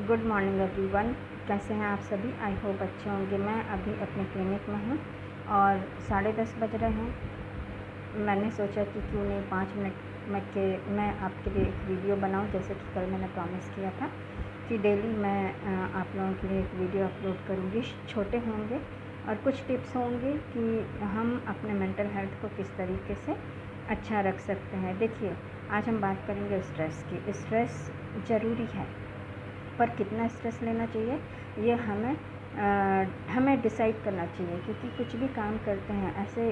Good morning everyone. कैसे हैं आप सभी? आई होप अच्छे होंगे। मैं अभी अपने क्लिनिक में हूँ और 10:30 बज रहे हैं। मैंने सोचा कि क्यों नहीं 5 मिनट मैं आपके लिए एक वीडियो बनाऊँ, जैसे कि कल मैंने प्रॉमिस किया था कि डेली मैं आप लोगों के लिए एक वीडियो अपलोड करूँगी। छोटे होंगे और कुछ टिप्स होंगे कि हम अपने मेंटल हेल्थ को किस तरीके से अच्छा रख सकते हैं। देखिए, आज हम बात करेंगे स्ट्रेस की। स्ट्रेस ज़रूरी है, पर कितना स्ट्रेस लेना चाहिए ये हमें डिसाइड करना चाहिए, क्योंकि कुछ भी काम करते हैं ऐसे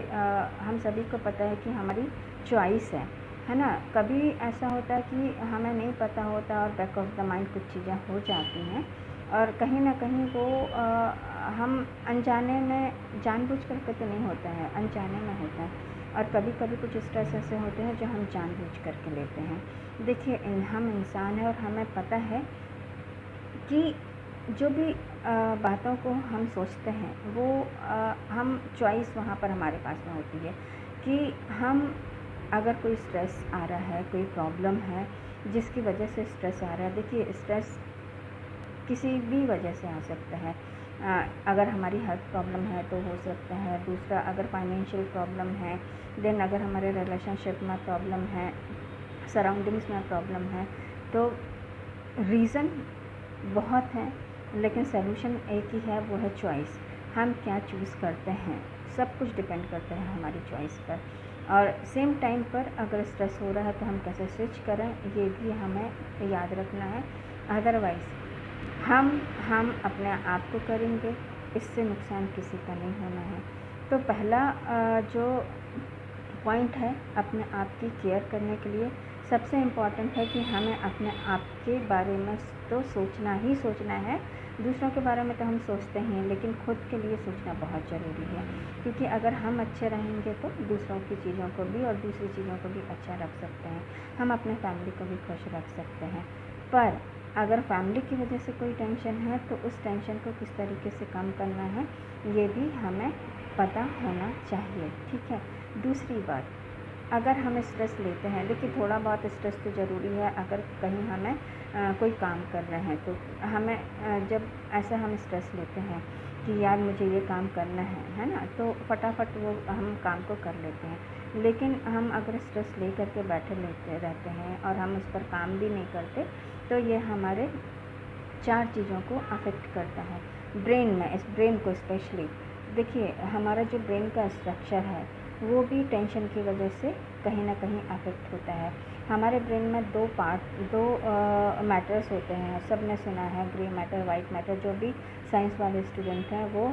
हम सभी को पता है कि हमारी चॉइस है ना। कभी ऐसा होता है कि हमें नहीं पता होता और बैक ऑफ द माइंड कुछ चीज़ें हो जाती हैं और कहीं ना कहीं वो हम अनजाने में, जानबूझ करके तो नहीं होता है, अनजाने में होता है। और कभी कभी कुछ स्ट्रेस ऐसे होते हैं जो हम जानबूझ करके लेते हैं। देखिए, हम इंसान हैं और हमें पता है कि जो भी बातों को हम सोचते हैं वो हम चॉइस वहाँ पर हमारे पास में होती है कि हम, अगर कोई स्ट्रेस आ रहा है, कोई प्रॉब्लम है जिसकी वजह से स्ट्रेस आ रहा है। देखिए, स्ट्रेस किसी भी वजह से आ सकता है। अगर हमारी हेल्थ प्रॉब्लम है तो हो सकता है। दूसरा, अगर फाइनेंशियल प्रॉब्लम है, देन अगर हमारे रिलेशनशिप में प्रॉब्लम है, सराउंडिंग्स में प्रॉब्लम है, तो रीज़न बहुत हैं, लेकिन सलूशन एक ही है, वो है चॉइस। हम क्या चूज़ करते हैं, सब कुछ डिपेंड करता है हमारी चॉइस पर। और सेम टाइम पर अगर स्ट्रेस हो रहा है तो हम कैसे स्विच करें, ये भी हमें याद रखना है। अदरवाइज़ हम अपने आप को करेंगे, इससे नुकसान किसी का नहीं होना है। तो पहला जो पॉइंट है अपने आप की केयर करने के लिए, सबसे इम्पॉर्टेंट है कि हमें अपने आप के बारे में तो सोचना ही सोचना है। दूसरों के बारे में तो हम सोचते हैं, लेकिन खुद के लिए सोचना बहुत ज़रूरी है, क्योंकि अगर हम अच्छे रहेंगे तो दूसरों की चीज़ों को भी और दूसरी चीज़ों को भी अच्छा रख सकते हैं। हम अपने फैमिली को भी खुश रख सकते हैं। पर अगर फैमिली की वजह से कोई टेंशन है तो उस टेंशन को किस तरीके से कम करना है ये भी हमें पता होना चाहिए, ठीक है। दूसरी बात, अगर हम स्ट्रेस लेते हैं, देखिए थोड़ा बहुत स्ट्रेस तो ज़रूरी है। अगर कहीं हमें कोई काम कर रहे हैं तो हमें जब ऐसा हम स्ट्रेस लेते हैं कि यार मुझे ये काम करना है ना, तो फटाफट वो हम काम को कर लेते हैं। लेकिन हम अगर स्ट्रेस ले करके बैठे लेते रहते हैं और हम उस पर काम भी नहीं करते, तो ये हमारे 4 चीज़ों को अफेक्ट करता है। ब्रेन में, इस ब्रेन को स्पेशली देखिए, हमारा जो ब्रेन का स्ट्रक्चर है वो भी टेंशन की वजह से कहीं ना कहीं अफेक्ट होता है। हमारे ब्रेन में दो मैटर्स होते हैं, सब ने सुना है, ग्रे मैटर, वाइट मैटर। जो भी साइंस वाले स्टूडेंट हैं वो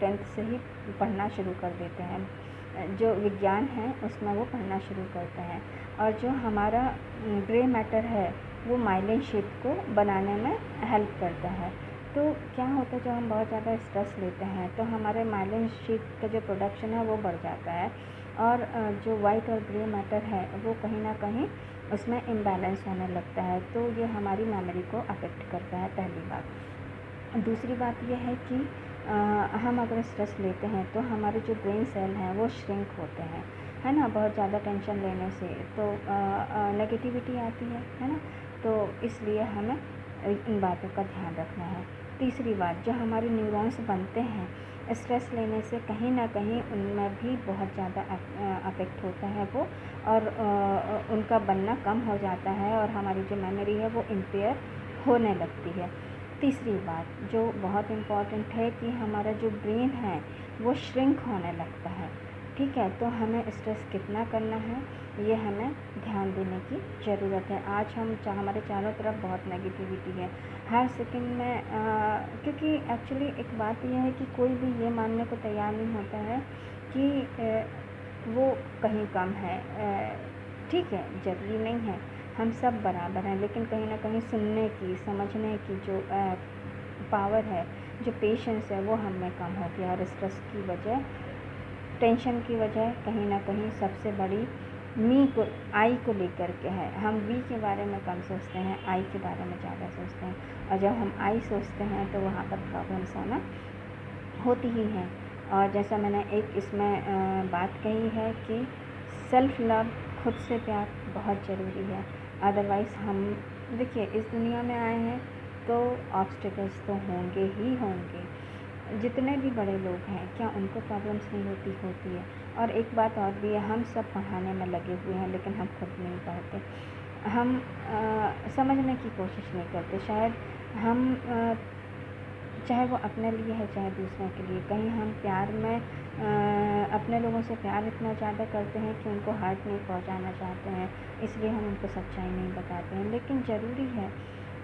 10th से ही पढ़ना शुरू कर देते हैं, जो विज्ञान है उसमें वो पढ़ना शुरू करते हैं। और जो हमारा ग्रे मैटर है वो माइलिन शीट को बनाने में हेल्प करता है। तो क्या होता है, जब हम बहुत ज़्यादा स्ट्रेस लेते हैं तो हमारे माइलिन शीट का जो प्रोडक्शन है वो बढ़ जाता है, और जो वाइट और ग्रे मैटर है वो कहीं ना कहीं उसमें इम्बैलेंस होने लगता है। तो ये हमारी मेमोरी को अफेक्ट करता है, पहली बात। दूसरी बात ये है कि हम अगर स्ट्रेस लेते हैं तो हमारे जो ब्रेन सेल हैं वो श्रिंक होते हैं, है ना। बहुत ज़्यादा टेंशन लेने से तो नेगेटिविटी आती है ना। तो इसलिए हमें इन बातों का ध्यान रखना है। तीसरी बात, जो हमारे न्यूरॉन्स बनते हैं स्ट्रेस लेने से, कहीं ना कहीं उनमें भी बहुत ज़्यादा अफेक्ट होता है वो, और उनका बनना कम हो जाता है और हमारी जो मेमोरी है वो इम्पेयर होने लगती है। तीसरी बात जो बहुत इम्पॉर्टेंट है कि हमारा जो ब्रेन है वो श्रिंक होने लगता है, ठीक है। तो हमें स्ट्रेस कितना करना है ये हमें ध्यान देने की ज़रूरत है। आज हमारे चारों तरफ बहुत नेगेटिविटी है हर सेकंड में, क्योंकि एक्चुअली एक बात यह है कि कोई भी ये मानने को तैयार नहीं होता है कि वो कहीं कम है। ठीक है, ज़रूरी नहीं है, हम सब बराबर हैं, लेकिन कहीं ना कहीं सुनने की, समझने की जो पावर है, जो पेशेंस है, वो हम में कम हो गया। और स्ट्रेस की वजह, टेंशन की वजह कहीं ना कहीं सबसे बड़ी आई को लेकर के है। हम वी के बारे में कम सोचते हैं, आई के बारे में ज़्यादा सोचते हैं, और जब हम आई सोचते हैं तो वहाँ पर प्रॉब्लम्स आना होती ही हैं। और जैसा मैंने एक इसमें बात कही है कि सेल्फ लव, खुद से प्यार बहुत ज़रूरी है। अदरवाइज़ हम, देखिए, इस दुनिया में आए हैं तो ऑब्स्टिकल्स तो होंगे ही होंगे। जितने भी बड़े लोग हैं, क्या उनको प्रॉब्लम्स नहीं होती है। और एक बात और भी है, हम सब पढ़ाने में लगे हुए हैं लेकिन हम खुद नहीं पढ़ते। हम समझने की कोशिश नहीं करते। शायद हम चाहे वो अपने लिए है चाहे दूसरों के लिए, कहीं हम प्यार में अपने लोगों से प्यार इतना ज़्यादा करते हैं कि उनको हर्ट नहीं पहुंचाना चाहते हैं, इसलिए हम उनको सच्चाई नहीं बताते हैं। लेकिन ज़रूरी है,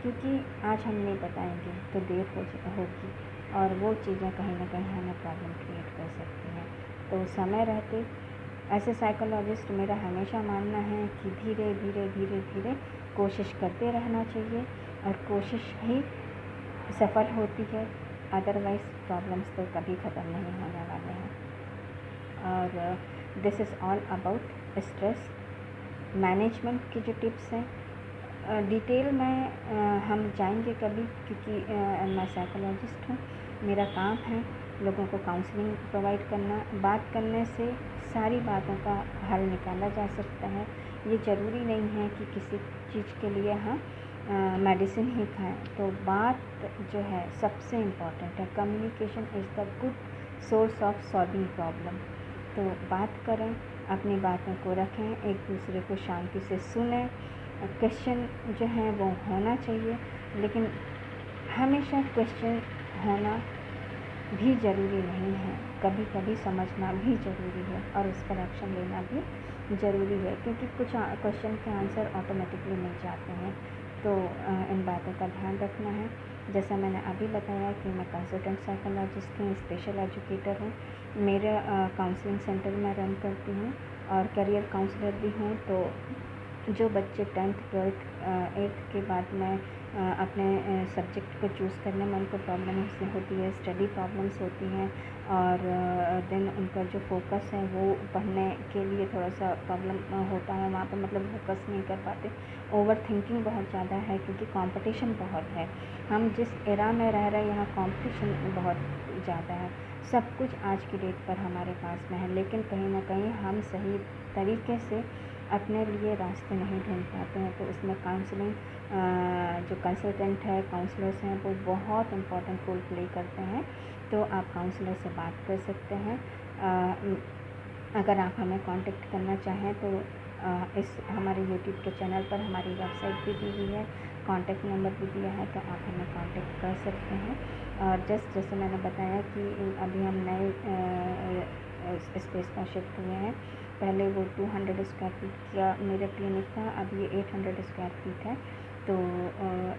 क्योंकि आज हम नहीं बताएंगे तो देर होगी और वो चीज़ें कहीं ना कहीं हमें प्रॉब्लम क्रिएट कर सकती हैं। तो समय रहते ऐसे साइकोलॉजिस्ट, मेरा हमेशा मानना है कि धीरे धीरे धीरे धीरे कोशिश करते रहना चाहिए, और कोशिश ही सफल होती है। अदरवाइज़ प्रॉब्लम्स तो कभी ख़त्म नहीं होने वाले हैं। और this is all about stress management की जो टिप्स हैं। डिटेल में हम जाएंगे कभी, क्योंकि मैं साइकोलॉजिस्ट हूँ, मेरा काम है लोगों को काउंसलिंग प्रोवाइड करना। बात करने से सारी बातों का हल निकाला जा सकता है। ये ज़रूरी नहीं है कि किसी चीज़ के लिए हम मेडिसिन ही खाएं। तो बात जो है सबसे इम्पॉर्टेंट है। Communication is the good source of solving problem. तो बात करें, अपनी बातों को रखें, एक दूसरे को शांति से सुनें। क्वेश्चन जो है वो होना चाहिए, लेकिन हमेशा क्वेश्चन होना भी ज़रूरी नहीं है। कभी कभी समझना भी ज़रूरी है और उस पर एक्शन लेना भी ज़रूरी है, क्योंकि कुछ क्वेश्चन के आंसर ऑटोमेटिकली मिल जाते हैं। तो इन बातों का ध्यान रखना है। जैसा मैंने अभी बताया कि मैं कंसल्टेंट साइकोलॉजिस्ट हूँ, स्पेशल एजुकेटर हूँ, मेरा काउंसलिंग सेंटर में रन करती हूँ और करियर काउंसलर भी हूँ। तो जो बच्चे 10th 12th 8th के बाद में अपने सब्जेक्ट को चूज़ करने में उनको प्रॉब्लम होती है, स्टडी प्रॉब्लम्स होती हैं, और देन उनका जो फोकस है वो पढ़ने के लिए थोड़ा सा प्रॉब्लम होता है, वहाँ पर मतलब फोकस नहीं कर पाते। ओवर थिंकिंग बहुत ज़्यादा है, क्योंकि कंपटीशन बहुत है। हम जिस एरा में रह रहे हैं यहाँ कंपटीशन बहुत ज़्यादा है। सब कुछ आज की डेट पर हमारे पास में है, लेकिन कहीं ना कहीं हम सही तरीके से अपने लिए रास्ते नहीं ढूंढ पाते हैं। तो इसमें काउंसलिंग जो कंसल्टेंट है, काउंसलर्स हैं, वो बहुत इम्पोर्टेंट रोल प्ले करते हैं। तो आप काउंसलर से बात कर सकते हैं। अगर आप हमें कांटेक्ट करना चाहें तो इस हमारे यूट्यूब के चैनल पर हमारी वेबसाइट भी दी हुई है, कांटेक्ट नंबर भी दिया है, तो आप हमें कांटेक्ट कर सकते हैं। और जैसे मैंने बताया कि अभी हम नए स्पेस पर शिफ्ट हुए हैं। पहले वो 200 स्क्वायर फीट का मेरा क्लिनिक था, अब ये 800 स्क्वायर फीट है। तो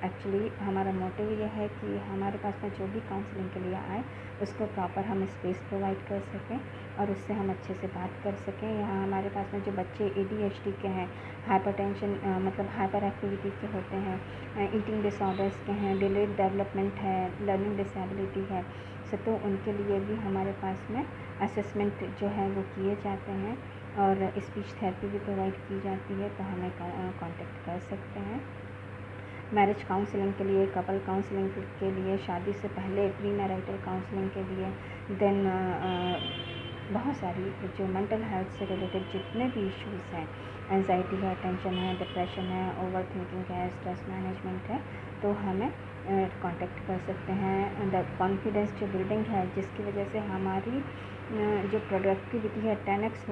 एक्चुअली हमारा मोटिव ये है कि हमारे पास में जो भी काउंसलिंग के लिए आए उसको प्रॉपर हम स्पेस प्रोवाइड कर सकें और उससे हम अच्छे से बात कर सकें। यहाँ हमारे पास में जो बच्चे ADHD के हैं, हाइपरटेंशन मतलब हाइपर एक्टिविटी के होते हैं, ईटिंग डिसऑर्डर्स के हैं, डिलेड डेवलपमेंट है, लर्निंग डिसेबिलिटी है, तो उनके लिए भी हमारे पास में असेसमेंट जो है वो किए जाते हैं और स्पीच थेरेपी भी प्रोवाइड की जाती है। तो हमें कांटेक्ट कर सकते हैं। मैरिज काउंसलिंग के लिए, कपल काउंसलिंग के लिए, शादी से पहले प्री मैरिटल काउंसलिंग के लिए, देन बहुत सारी जो मेंटल हेल्थ से रिलेटेड जितने भी इश्यूज़ हैं, एंजाइटी है, टेंशन है, डिप्रेशन है, ओवर थिंकिंग है, स्ट्रेस मैनेजमेंट है, तो हमें कांटेक्ट कर सकते हैं। द कॉन्फिडेंस जो बिल्डिंग है, जिसकी वजह से हमारी जो प्रोडक्टिविटी है 10x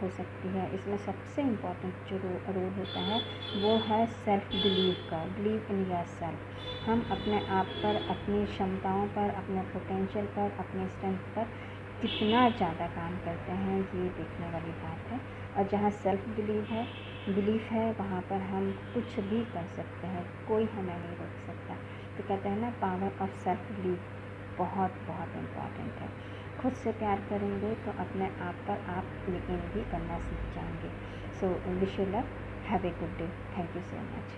हो सकती है। इसमें सबसे इम्पॉर्टेंट जो रोल होता है वो है सेल्फ बिलीव का, बिलीव इन योर सेल्फ। हम अपने आप पर, अपनी क्षमताओं पर, अपने पोटेंशियल पर, अपने स्ट्रेंथ पर कितना ज़्यादा काम करते हैं, ये देखने वाली बात है। और जहाँ सेल्फ बिलीफ है वहाँ पर हम कुछ भी कर सकते हैं, कोई हमें नहीं रोक सकता। तो कहते हैं ना, पावर ऑफ सेल्फ बिलीफ बहुत बहुत इम्पॉर्टेंट है। खुद से प्यार करेंगे तो अपने आप पर आप यकीन भी करना सीख जाएंगे। So wish you love, have a good day, thank you so much.